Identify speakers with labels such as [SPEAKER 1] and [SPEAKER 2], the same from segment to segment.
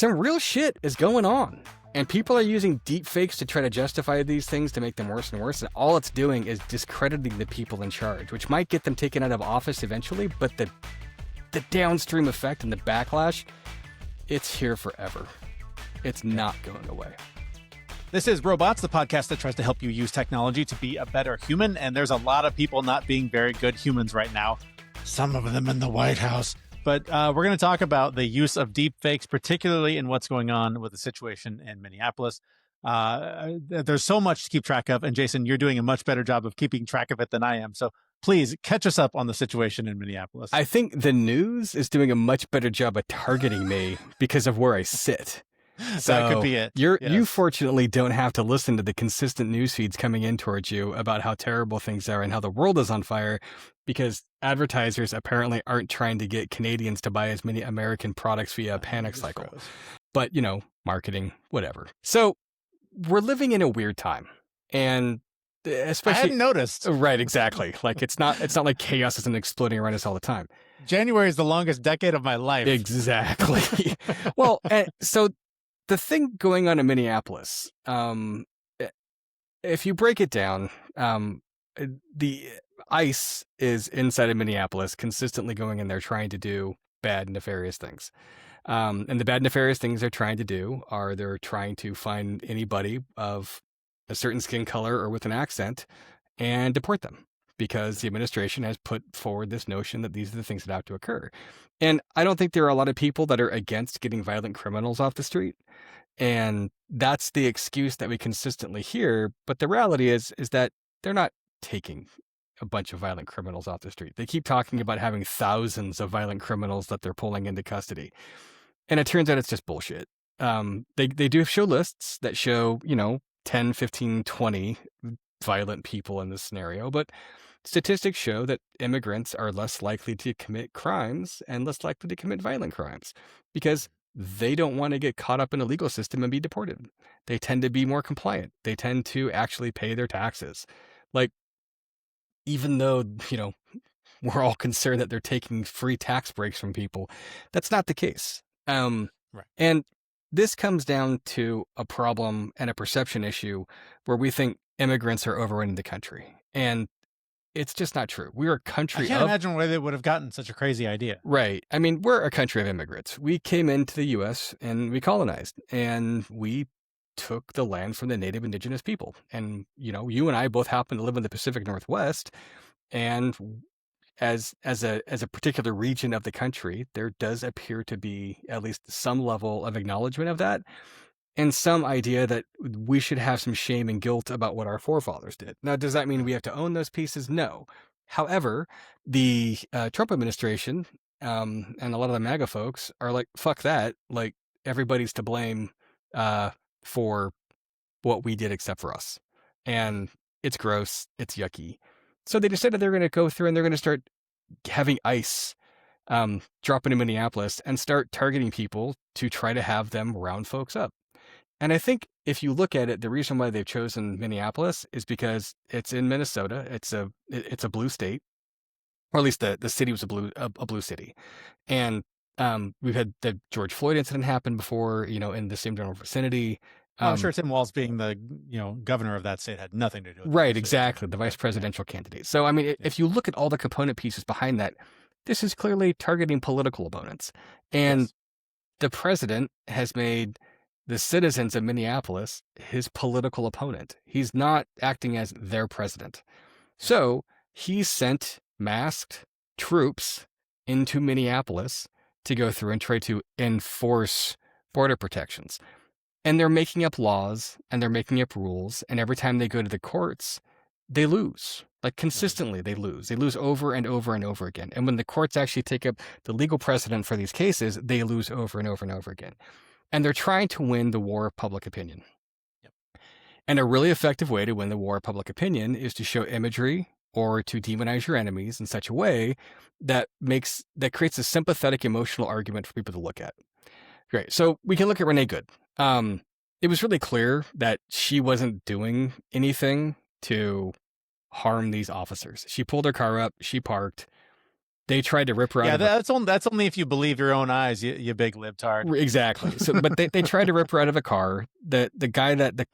[SPEAKER 1] some real shit is going on. And people are using deep fakes to try to justify these things to make them worse and worse. And all it's doing is discrediting the people in charge, which might get them taken out of office eventually. But the downstream effect and the backlash, it's here forever. It's not going away.
[SPEAKER 2] This is Robots, the podcast that tries to help you use technology to be a better human. And there's a lot of people not being very good humans right now. Some of them in the White House. But we're going to talk about the use of deep fakes, particularly in what's going on with the situation in Minneapolis. There's so much to keep track of. And Jason, you're doing a much better job of keeping track of it than I am. So please catch us up on the situation in Minneapolis.
[SPEAKER 1] I think the news is doing a much better job of targeting me because of where I sit. So
[SPEAKER 2] that could be it.
[SPEAKER 1] You fortunately don't have to listen to the consistent news feeds coming in towards you about how terrible things are and how the world is on fire, because advertisers apparently aren't trying to get Canadians to buy as many American products via a panic cycle. But, marketing, whatever. So we're living in a weird time. And especially
[SPEAKER 2] I hadn't noticed.
[SPEAKER 1] Right, exactly. Like it's not like chaos isn't exploding around us all the time.
[SPEAKER 2] January is the longest decade of my life.
[SPEAKER 1] Exactly. Well, so the thing going on in Minneapolis, if you break it down, the ICE is inside of Minneapolis, consistently going in there trying to do bad, nefarious things. And the bad, nefarious things they're trying to do are they're trying to find anybody of a certain skin color or with an accent and deport them, because the administration has put forward this notion that these are the things that have to occur. And I don't think there are a lot of people that are against getting violent criminals off the street. And that's the excuse that we consistently hear. But the reality is that they're not taking a bunch of violent criminals off the street. They keep talking about having thousands of violent criminals that they're pulling into custody. And it turns out it's just bullshit. They do show lists that show, 10, 15, 20 violent people in this scenario. But statistics show that immigrants are less likely to commit crimes and less likely to commit violent crimes because they don't want to get caught up in a legal system and be deported. They tend to be more compliant. They tend to actually pay their taxes. Like, even though, we're all concerned that they're taking free tax breaks from people, that's not the case.
[SPEAKER 2] Right.
[SPEAKER 1] And this comes down to a problem and a perception issue where we think immigrants are overrunning the country. And it's just not true. We're a country
[SPEAKER 2] I can't imagine why they would have gotten such a crazy idea.
[SPEAKER 1] Right. I mean, we're a country of immigrants. We came into the U.S. and we colonized, and we took the land from the native indigenous people. And, you and I both happen to live in the Pacific Northwest. And as a particular region of the country, there does appear to be at least some level of acknowledgement of that, and some idea that we should have some shame and guilt about what our forefathers did. Now, does that mean we have to own those pieces? No. However, the Trump administration and a lot of the MAGA folks are like, fuck that. Like, everybody's to blame for what we did except for us. And it's gross. It's yucky. So they decided they're going to go through and they're going to start having ICE drop into Minneapolis and start targeting people to try to have them round folks up. And I think if you look at it, the reason why they've chosen Minneapolis is because it's in Minnesota. It's a blue state, or at least the city was a blue city. And we've had the George Floyd incident happen before, in the same general vicinity.
[SPEAKER 2] I'm sure Tim Walz being the governor of that state had nothing to do with it.
[SPEAKER 1] Right, exactly, the vice presidential candidate. So, I mean, if you look at all the component pieces behind that, this is clearly targeting political opponents. And the president has made the citizens of Minneapolis his political opponent. He's not acting as their president. So he sent masked troops into Minneapolis to go through and try to enforce border protections. And they're making up laws and they're making up rules. And every time they go to the courts, they lose. Like, consistently, they lose. They lose over and over and over again. And when the courts actually take up the legal precedent for these cases, they lose over and over and over again. And they're trying to win the war of public opinion.
[SPEAKER 2] Yep.
[SPEAKER 1] And a really effective way to win the war of public opinion is to show imagery or to demonize your enemies in such a way that creates a sympathetic emotional argument for people to look at. Great. So we can look at Renee Goode. It was really clear that she wasn't doing anything to harm these officers. She pulled her car up, she parked. They tried to rip her out
[SPEAKER 2] Yeah,
[SPEAKER 1] of a
[SPEAKER 2] that's only if you believe your own eyes, you big libtard.
[SPEAKER 1] exactly. So, but they tried to rip her out of a car. The guy that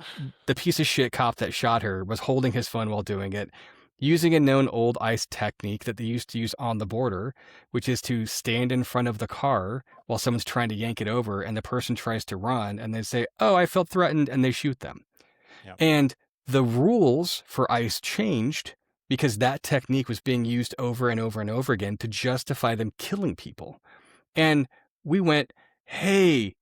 [SPEAKER 1] the piece of shit cop that shot her was holding his phone while doing it, using a known old ICE technique that they used to use on the border, which is to stand in front of the car while someone's trying to yank it over, and the person tries to run, and they say, "Oh, I felt threatened," and they shoot them.
[SPEAKER 2] Yep.
[SPEAKER 1] And the rules for ICE changed because that technique was being used over and over and over again to justify them killing people. And we went, hey,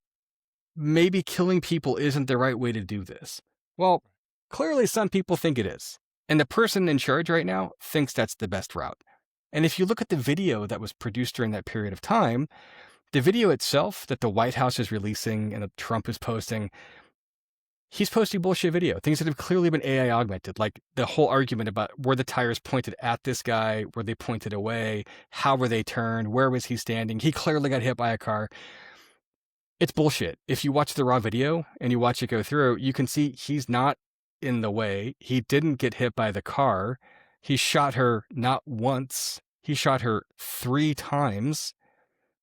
[SPEAKER 1] maybe killing people isn't the right way to do this. Well, clearly some people think it is. And the person in charge right now thinks that's the best route. And if you look at the video that was produced during that period of time, the video itself that the White House is releasing and that Trump is posting, he's posting bullshit video, things that have clearly been AI augmented, like the whole argument about were the tires pointed at this guy, were they pointed away, how were they turned, where was he standing, he clearly got hit by a car. It's bullshit. If you watch the raw video and you watch it go through, you can see he's not in the way. He didn't get hit by the car. He shot her not once, he shot her 3 times.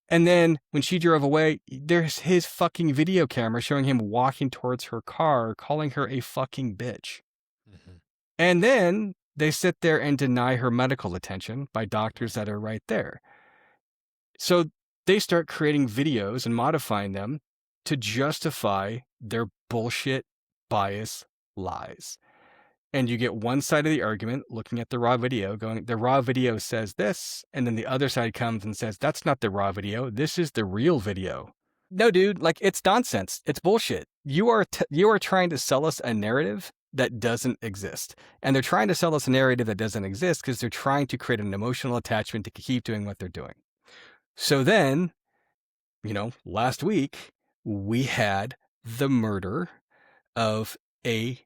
[SPEAKER 1] And then when she drove away, there's his fucking video camera showing him walking towards her car, calling her a fucking bitch. Mm-hmm. And then they sit there and deny her medical attention by doctors that are right there. So they start creating videos and modifying them to justify their bullshit, bias, lies. And you get one side of the argument looking at the raw video going, the raw video says this, and then the other side comes and says, that's not the raw video, this is the real video. No, dude, like, it's nonsense. It's bullshit. You are trying to sell us a narrative that doesn't exist. And they're trying to sell us a narrative that doesn't exist because they're trying to create an emotional attachment to keep doing what they're doing. So then, last week, we had the murder of a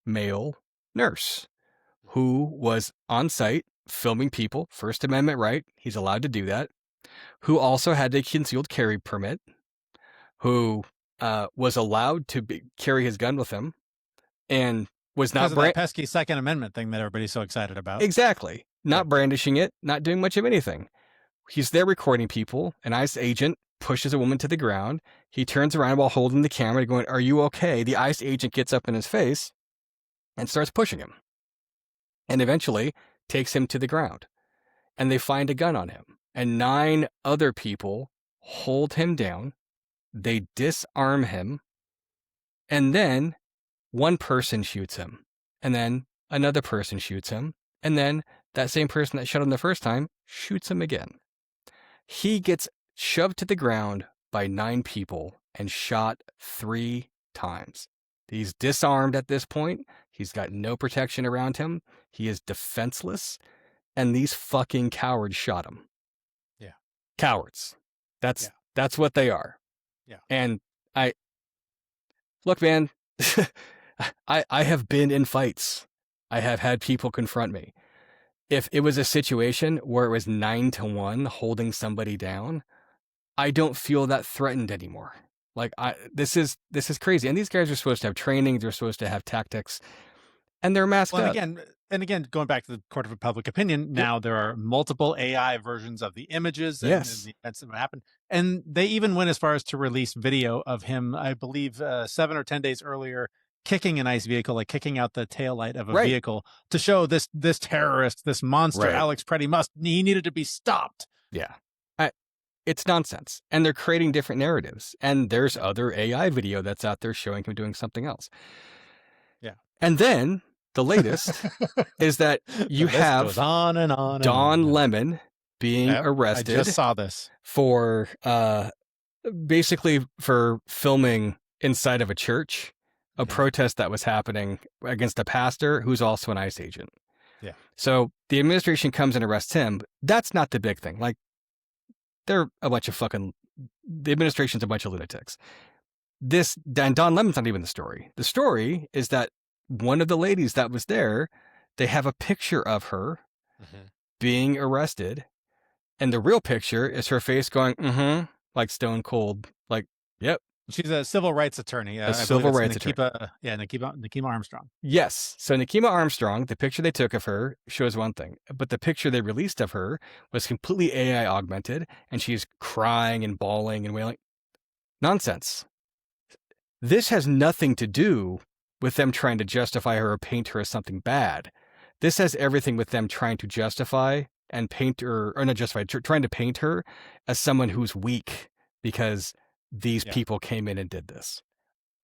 [SPEAKER 1] male nurse who was on site filming people, First Amendment right, he's allowed to do that, who also had a concealed carry permit, who was allowed to carry his gun with him, and was not...
[SPEAKER 2] Because of that pesky Second Amendment thing that everybody's so excited about.
[SPEAKER 1] Exactly. Not brandishing it, not doing much of anything. He's there recording people. An ICE agent pushes a woman to the ground. He turns around while holding the camera going, "Are you okay?" The ICE agent gets up in his face and starts pushing him. And eventually takes him to the ground. And they find a gun on him. And 9 other people hold him down. They disarm him. And then one person shoots him. And then another person shoots him. And then that same person that shot him the first time shoots him again. He gets shoved to the ground by 9 people and shot 3 times. He's disarmed at this point. He's got no protection around him. He is defenseless. And these fucking cowards shot him.
[SPEAKER 2] Yeah.
[SPEAKER 1] Cowards. That's what they are.
[SPEAKER 2] Yeah.
[SPEAKER 1] And look, man, I have been in fights. I have had people confront me. If it was a situation where it was 9-1 holding somebody down, I don't feel that threatened anymore. Like, this is crazy. And these guys are supposed to have training. They're supposed to have tactics. And they're masked up.
[SPEAKER 2] And again, going back to the court of public opinion, now there are multiple AI versions of the images and the events that happened. And they even went as far as to release video of him, I believe, 7 or 10 days earlier, kicking an ICE vehicle, like kicking out the taillight of a vehicle to show this terrorist, this monster, Alex Prettie he needed to be stopped.
[SPEAKER 1] Yeah. It's nonsense. And they're creating different narratives. And there's other AI video that's out there showing him doing something else.
[SPEAKER 2] Yeah.
[SPEAKER 1] And then the latest is that you have
[SPEAKER 2] goes on and on
[SPEAKER 1] Don Lemon being arrested.
[SPEAKER 2] I just saw this.
[SPEAKER 1] For basically for filming inside of a church, a protest that was happening against a pastor who's also an ICE agent.
[SPEAKER 2] Yeah.
[SPEAKER 1] So the administration comes and arrests him. That's not the big thing. Like, they're a bunch of the administration's a bunch of lunatics. Don Lemon's not even the story. The story is that one of the ladies that was there, they have a picture of her being arrested. And the real picture is her face going, like stone cold, like, yep,
[SPEAKER 2] She's a civil rights attorney.
[SPEAKER 1] a
[SPEAKER 2] I believe
[SPEAKER 1] civil
[SPEAKER 2] it's
[SPEAKER 1] rights attorney.
[SPEAKER 2] Nikita Armstrong.
[SPEAKER 1] Yes. So Nikita Armstrong, the picture they took of her shows one thing, but the picture they released of her was completely AI augmented, and she's crying and bawling and wailing. Nonsense. This has nothing to do with them trying to justify her or paint her as something bad. This has everything with them trying to justify and paint her, or not justify, trying to paint her as someone who's weak because these
[SPEAKER 2] Yeah.
[SPEAKER 1] people came in and did this.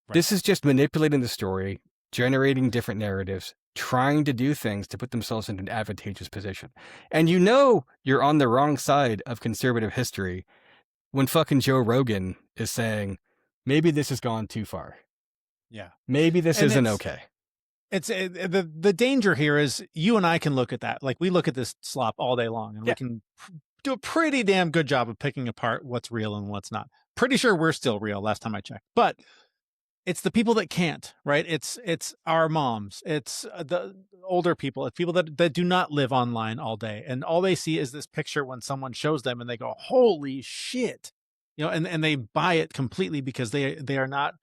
[SPEAKER 2] Right.
[SPEAKER 1] This is just manipulating the story, generating different narratives, trying to do things to put themselves in an advantageous position. And you know you're on the wrong side of conservative history when fucking Joe Rogan is saying, maybe this has gone too far.
[SPEAKER 2] Yeah.
[SPEAKER 1] Maybe this
[SPEAKER 2] And
[SPEAKER 1] isn't okay.
[SPEAKER 2] It's the danger here is you and I can look at that. Like we look at this slop all day long and we can do a pretty damn good job of picking apart what's real and what's not. Pretty sure we're still real last time I checked. But it's the people that can't, right? It's our moms. It's the older people. It's people that do not live online all day. And all they see is this picture when someone shows them and they go, holy shit. You know, and they buy it completely because they are not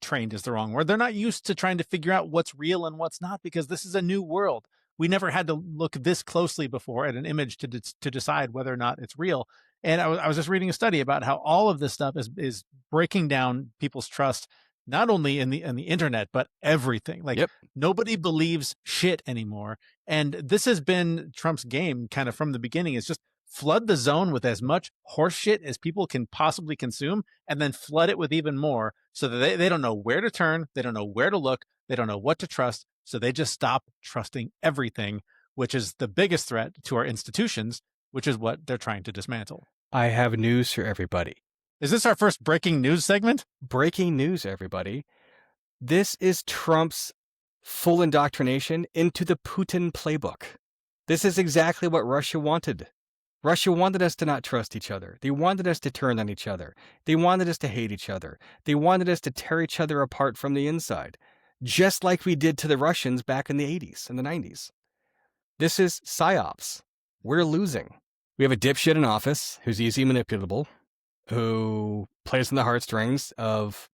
[SPEAKER 2] trained is the wrong word. They're not used to trying to figure out what's real and what's not because this is a new world. We never had to look this closely before at an image to decide whether or not it's real. And I was just reading a study about how all of this stuff is breaking down people's trust, not only in the internet, but everything. Like nobody believes shit anymore. And this has been Trump's game kind of from the beginning, is just flood the zone with as much horse shit as people can possibly consume, and then flood it with even more so that they don't know where to turn. They don't know where to look. They don't know what to trust. So they just stop trusting everything, which is the biggest threat to our institutions, which is what they're trying to dismantle.
[SPEAKER 1] I have news for everybody.
[SPEAKER 2] Is this our first breaking news segment?
[SPEAKER 1] Breaking news, everybody. This is Trump's full indoctrination into the Putin playbook. This is exactly what Russia wanted. Russia wanted us to not trust each other. They wanted us to turn on each other. They wanted us to hate each other. They wanted us to tear each other apart from the inside, just like we did to the Russians back in the 80s and the 90s. This is psyops. We're losing. We have a dipshit in office who's easy manipulable, who plays on the heartstrings of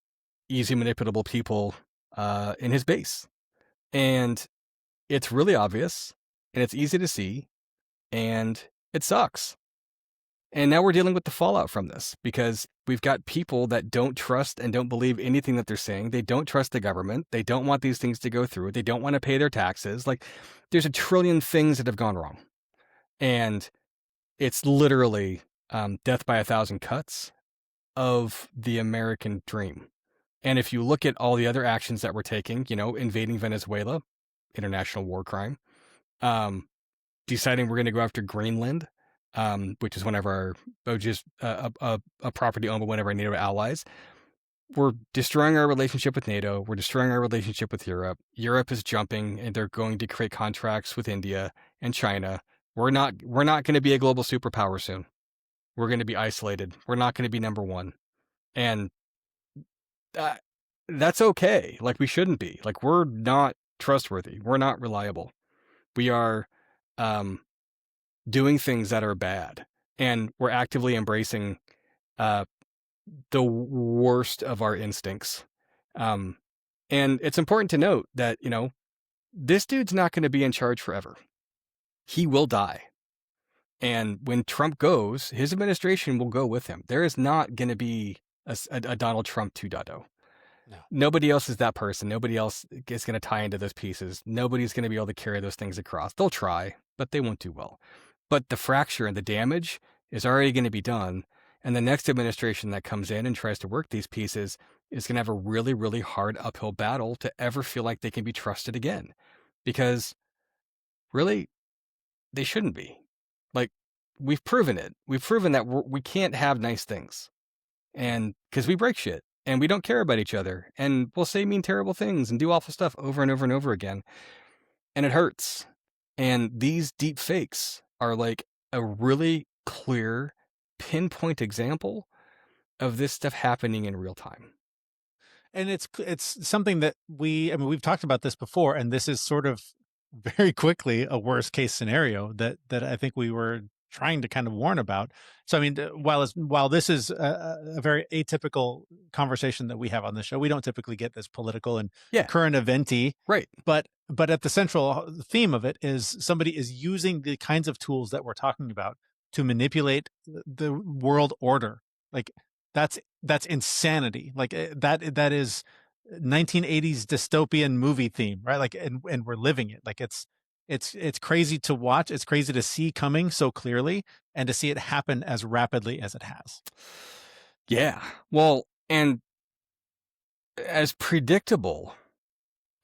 [SPEAKER 1] easy manipulable people in his base. And it's really obvious, and it's easy to see, and it sucks. And now we're dealing with the fallout from this because we've got people that don't trust and don't believe anything that they're saying. They don't trust the government. They don't want these things to go through. They don't want to pay their taxes. Like, there's a trillion things that have gone wrong. And it's literally death by 1,000 cuts of the American dream. And if you look at all the other actions that we're taking, you know, invading Venezuela, international war crime, deciding we're going to go after Greenland, which is a property owned by one of our NATO allies. We're destroying our relationship with NATO. We're destroying our relationship with Europe. Europe is jumping, and they're going to create contracts with India and China. We're not going to be a global superpower soon. We're going to be isolated. We're not going to be number one, and that's okay. Like, we shouldn't be. Like, we're not trustworthy. We're not reliable. We are doing things that are bad, and we're actively embracing the worst of our instincts. And it's important to note that, you know, this dude's not going to be in charge forever. He will die. And when Trump goes, his administration will go with him. There is not going to be a Donald Trump 2.0. No. Nobody else is that person. Nobody else is going to tie into those pieces. Nobody's going to be able to carry those things across. They'll try, but they won't do well. But the fracture and the damage is already going to be done. And the next administration that comes in and tries to work these pieces is going to have a really, really hard uphill battle to ever feel like they can be trusted again. Because really, they shouldn't be. Like, we've proven it. We've proven that we can't have nice things. And because we break shit and we don't care about each other and we'll say mean, terrible things and do awful stuff over and over and over again. And it hurts. And these deep fakes are like a really clear, pinpoint example of this stuff happening in real time.
[SPEAKER 2] And it's something that we've talked about this before, and this is sort of very quickly a worst case scenario that I think we were trying to kind of warn about. So I mean, while this is a very atypical conversation that we have on the show, we don't typically get this political and
[SPEAKER 1] Yeah,
[SPEAKER 2] current eventy.
[SPEAKER 1] right.
[SPEAKER 2] But at the central theme of it is somebody is using the kinds of tools that we're talking about to manipulate the world order. Like that's insanity. Like that is 1980s dystopian movie theme, right? Like and we're living it. Like it's crazy to watch. It's crazy to see coming so clearly and to see it happen as rapidly as it has.
[SPEAKER 1] Yeah. Well, and as predictable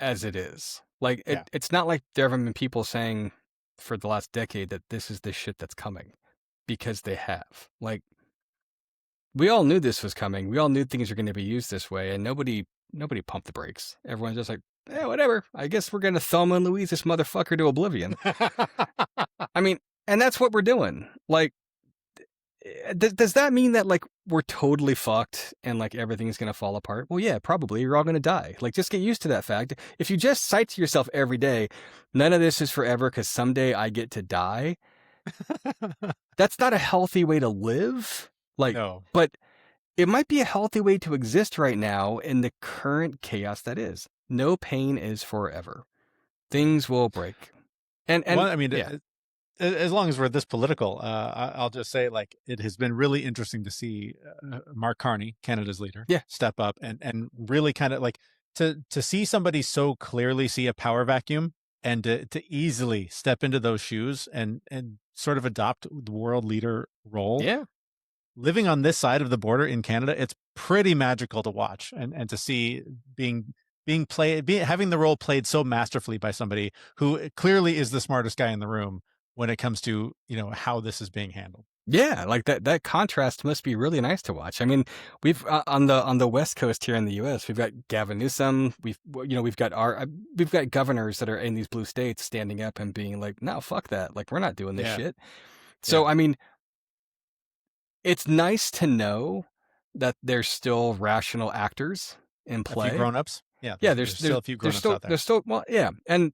[SPEAKER 1] as it is, like
[SPEAKER 2] Yeah.
[SPEAKER 1] it's not like there haven't been people saying for the last decade that this is the shit that's coming, because they have. Like, we all knew this was coming. We all knew things are going to be used this way, and nobody pumped the brakes. Everyone's just like, yeah, whatever. I guess we're going to Thelma and Louise this motherfucker to oblivion. I mean, and that's what we're doing. Like, does that mean that, like, we're totally fucked and, like, everything's going to fall apart? Well, yeah, probably. You're all going to die. Like, just get used to that fact. If you just cite to yourself every day, none of this is forever because someday I get to die, that's not a healthy way to live. Like,
[SPEAKER 2] No.
[SPEAKER 1] but it might be a healthy way to exist right now in the current chaos that is. No pain is forever. Things will break. And
[SPEAKER 2] Well, I mean,
[SPEAKER 1] yeah.
[SPEAKER 2] as long as we're this political, I'll just say, like, it has been really interesting to see Mark Carney, Canada's leader,
[SPEAKER 1] Yeah.
[SPEAKER 2] step up and really kind of like to see somebody so clearly see a power vacuum and to easily step into those shoes and sort of adopt the world leader role.
[SPEAKER 1] Yeah.
[SPEAKER 2] Living on this side of the border in Canada, it's pretty magical to watch and to see having the role played so masterfully by somebody who clearly is the smartest guy in the room when it comes to, how this is being handled.
[SPEAKER 1] Yeah, like that contrast must be really nice to watch. I mean, we've on the West Coast here in the U.S., we've got Gavin Newsom. We've got governors that are in these blue states standing up and being like, "No, fuck that! Like, we're not doing this shit." So, I mean, it's nice to know that there's still rational actors in play.
[SPEAKER 2] A few grown-ups. Yeah,
[SPEAKER 1] There's
[SPEAKER 2] still a few grown-ups out there.
[SPEAKER 1] There's still, well, yeah, and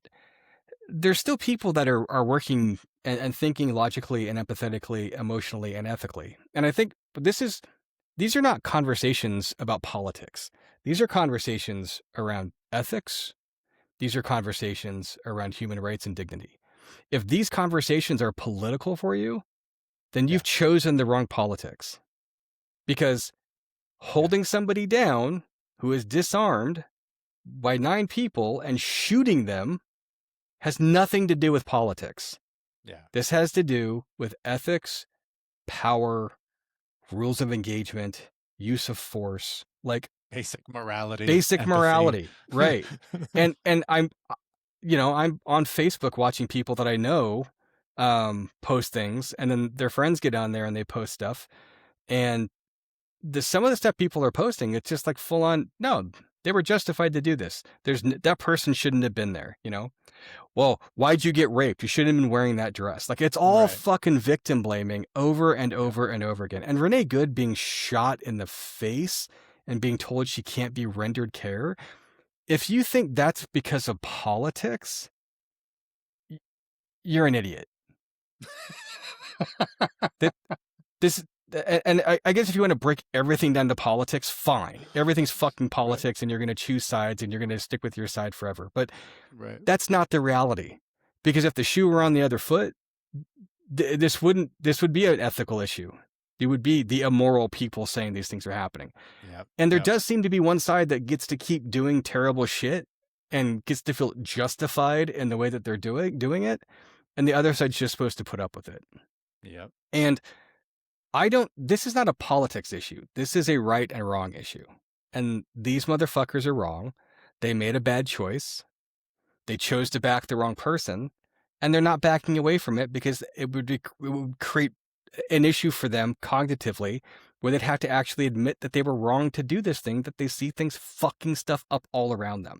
[SPEAKER 1] there's still people that are working and thinking logically and empathetically, emotionally and ethically. And I think these are not conversations about politics. These are conversations around ethics. These are conversations around human rights and dignity. If these conversations are political for you, then you've chosen the wrong politics. Because holding somebody down who is disarmed by 9 people and shooting them has nothing to do with politics.
[SPEAKER 2] Yeah.
[SPEAKER 1] This has to do with ethics, power, rules of engagement, use of force, like
[SPEAKER 2] basic morality.
[SPEAKER 1] Right. and I'm on Facebook watching people that I know post things, and then their friends get on there and they post stuff, and some of the stuff people are posting, it's just like full on, no, they were justified to do this. That person shouldn't have been there, Well, why'd you get raped? You shouldn't have been wearing that dress. Like, it's all fucking victim blaming over and over and over again. And Renee Goode being shot in the face and being told she can't be rendered care. If you think that's because of politics, you're an idiot. And I guess if you want to break everything down to politics, fine. Everything's fucking politics, and you're going to choose sides and you're going to stick with your side forever. But that's not the reality. Because if the shoe were on the other foot, this would be an ethical issue. It would be the immoral people saying these things are happening. And there does seem to be one side that gets to keep doing terrible shit and gets to feel justified in the way that they're doing it. And the other side's just supposed to put up with it. And this is not a politics issue. This is a right and wrong issue. And these motherfuckers are wrong. They made a bad choice. They chose to back the wrong person. And they're not backing away from it because it would create an issue for them cognitively where they'd have to actually admit that they were wrong to do this thing, that they see things fucking stuff up all around them.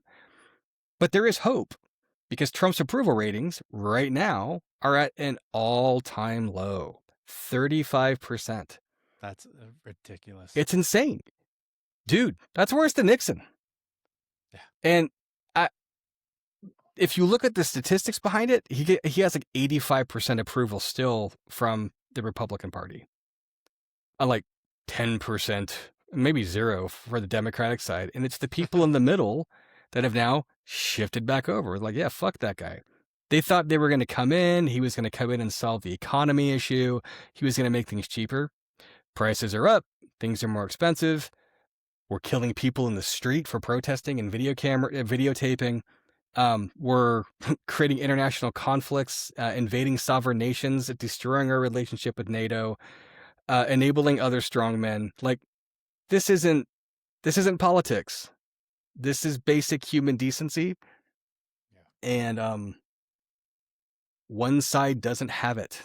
[SPEAKER 1] But there is hope because Trump's approval ratings right now are at an all-time low. 35%.
[SPEAKER 2] That's ridiculous.
[SPEAKER 1] It's insane. Dude, that's worse than Nixon.
[SPEAKER 2] Yeah.
[SPEAKER 1] And if you look at the statistics behind it, he has like 85% approval still from the Republican Party. Like 10%, maybe 0 for the Democratic side. And it's the people in the middle that have now shifted back over. Like, yeah, fuck that guy. They thought they were going to come in. He was going to come in and solve the economy issue. He was going to make things cheaper. Prices are up. Things are more expensive. We're killing people in the street for protesting and videotaping. We're creating international conflicts, invading sovereign nations, destroying our relationship with NATO, enabling other strongmen. Like, this isn't politics. This is basic human decency. Yeah. And one side doesn't have it.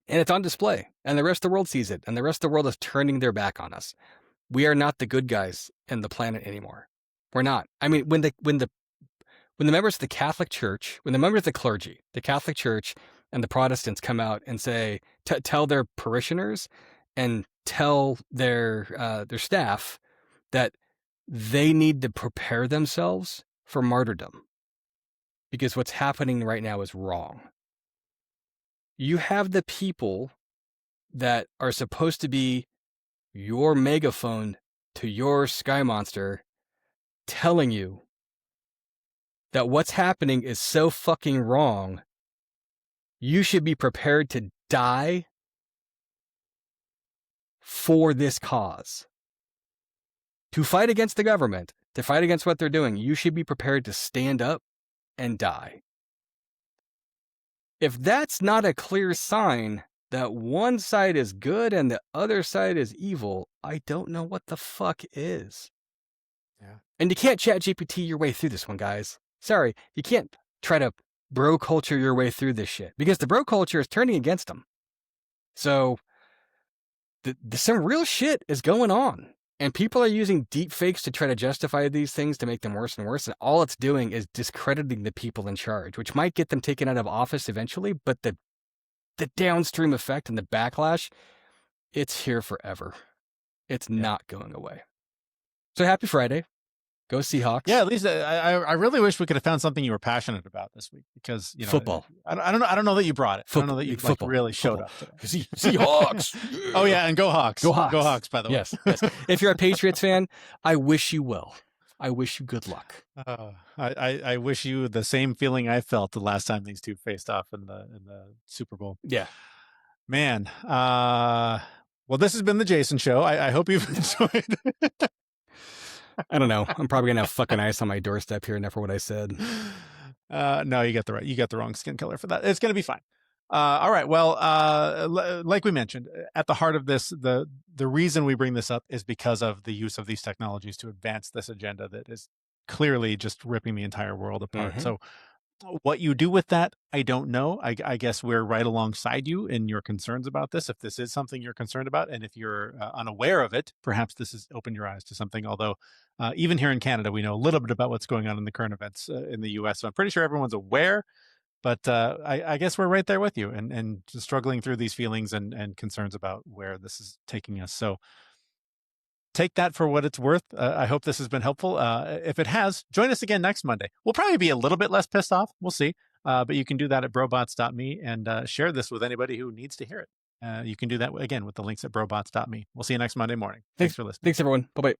[SPEAKER 1] And it's on display. And the rest of the world sees it. And the rest of the world is turning their back on us. We are not the good guys in the planet anymore. We're not. I mean, when the members of the Catholic Church, when the members of the clergy, the Catholic Church and the Protestants come out and say, tell their parishioners and tell their staff that they need to prepare themselves for martyrdom, because what's happening right now is wrong. You have the people that are supposed to be your megaphone to your sky monster telling you that what's happening is so fucking wrong. You should be prepared to die for this cause. To fight against the government, to fight against what they're doing, you should be prepared to stand up and die. If that's not a clear sign that one side is good and the other side is evil, I don't know what the fuck is. Yeah. And you can't chat GPT your way through this one, guys. Sorry, you can't try to bro culture your way through this shit, because the bro culture is turning against them. So some real shit is going on. And people are using deep fakes to try to justify these things to make them worse and worse. And all it's doing is discrediting the people in charge, which might get them taken out of office eventually. But the downstream effect and the backlash, it's here forever. It's not going away. So happy Friday. Go Seahawks.
[SPEAKER 2] Yeah, at least I really wish we could have found something you were passionate about this week, because
[SPEAKER 1] football.
[SPEAKER 2] I don't know that you brought it. I don't know that you really showed up today.
[SPEAKER 1] Seahawks.
[SPEAKER 2] Oh yeah, and go Hawks. Go Hawks. Go Hawks, by the way.
[SPEAKER 1] Yes. If you're a Patriots fan, I wish you well. I wish you good luck.
[SPEAKER 2] I wish you the same feeling I felt the last time these two faced off in the Super Bowl.
[SPEAKER 1] Yeah.
[SPEAKER 2] Man. Well, this has been the Jason Show. I hope you've enjoyed it.
[SPEAKER 1] I don't know. I'm probably gonna have fucking ice on my doorstep here, never what I said.
[SPEAKER 2] No, you got the wrong skin color for that. It's gonna be fine. All right. Well, like we mentioned, at the heart of this, the reason we bring this up is because of the use of these technologies to advance this agenda that is clearly just ripping the entire world apart. Mm-hmm. So what you do with that, I don't know. I guess we're right alongside you in your concerns about this. If this is something you're concerned about, and if you're unaware of it, perhaps this has opened your eyes to something. Although even here in Canada, we know a little bit about what's going on in the current events in the U.S. So I'm pretty sure everyone's aware. But I guess we're right there with you and just struggling through these feelings and concerns about where this is taking us. So take that for what it's worth. I hope this has been helpful. If it has, join us again next Monday. We'll probably be a little bit less pissed off. We'll see. But you can do that at brobots.me and share this with anybody who needs to hear it. You can do that, again, with the links at brobots.me. We'll see you next Monday morning. Thanks for listening.
[SPEAKER 1] Thanks, everyone. Bye-bye.